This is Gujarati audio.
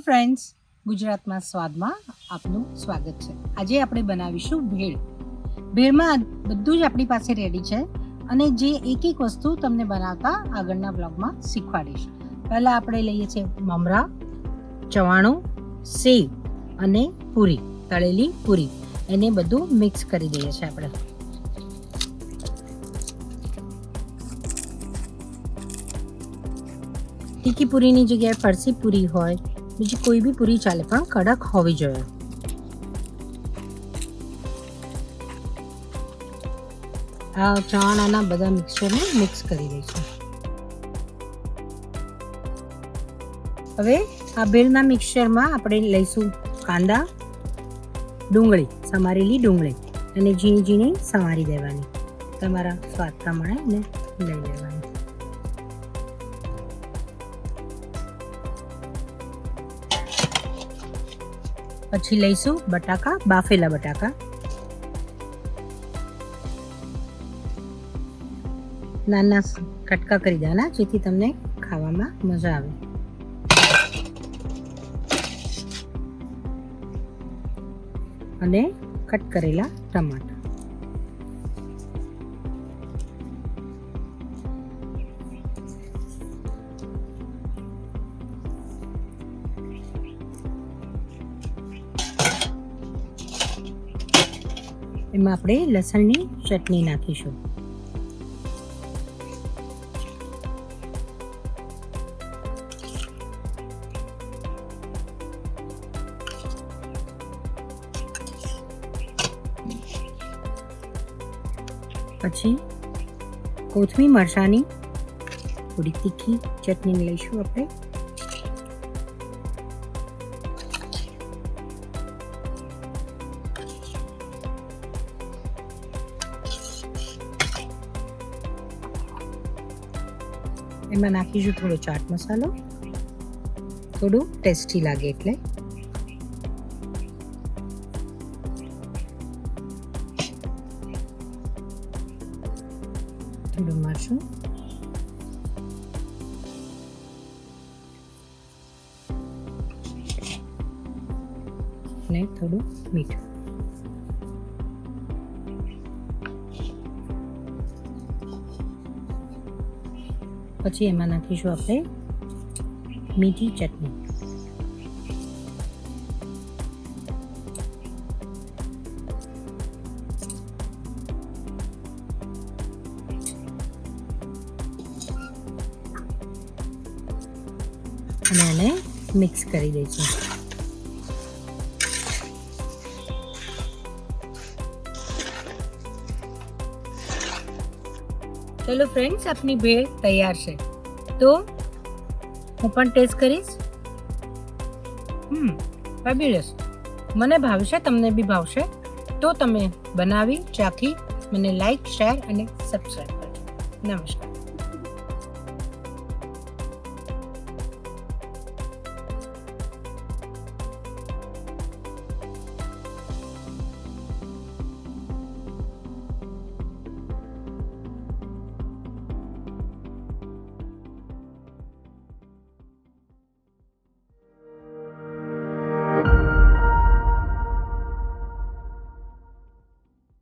ફ્રેન્ડ્સ, ગુજરાતમાં સ્વાદમાં આપનું સ્વાગત છે. આજે આપણે બનાવીશું ભેળ. ભેળમાં બધું જ આપણી પાસે રેડી છે અને જે એક એક વસ્તુ તમને બનાવતા આગળના બ્લોગમાં શીખવાડીશ. પહેલાં આપણે લઈએ છીએ મમરા, ચવાણું, સેવ અને પૂરી, તળેલી પૂરી. એને બધું મિક્સ કરી દઈએ છીએ આપણે. તીખી પૂરીની જગ્યાએ ફરસી પૂરી હોય, બીજી કોઈ બી પૂરી ચાલે, પણ કડક હોવી જોઈએ. આ ચવાણાના બધા મિક્સરને મિક્સ કરી દઈશું. હવે આ ભેળના મિક્સરમાં આપણે લઈશું કાંદા, ડુંગળી, સમારેલી ડુંગળી અને ઝીણી ઝીણી સમારી દેવાની. તમારા સ્વાદ પ્રમાણે એને લઈ લેવાની. પછી લઈશું બટાકા, બાફેલા બટાકા. નાના કટકા કરી દેવાના, જેથી તમને ખાવામાં મજા આવે. અને કટ કરેલા ટમાટા. એમાં આપણે લસણની ચટણી નાખીશું. પછી કોથમીર મરચાંની થોડી તીખી ચટણી લઈશું આપણે. એમાં નાખીશું થોડો ચાટ મસાલો, થોડું ટેસ્ટી લાગે એટલે. થોડું મરચું, અને થોડું મીઠું. પછી એમાં નાખીશું આપણે મીઠી ચટણી. અને એને મિક્સ કરી દઈશું. ચલો ફ્રેન્ડ્સ, આપની ભેળ તૈયાર છે. તો હું પણ ટેસ્ટ કરીશ. ફેબ્યુલસ. મને ભાવશે, તમને બી ભાવશે. તો તમે બનાવી ચાખી મને લાઈક, શેર અને સબસ્ક્રાઈબ કરજો. નમસ્કાર.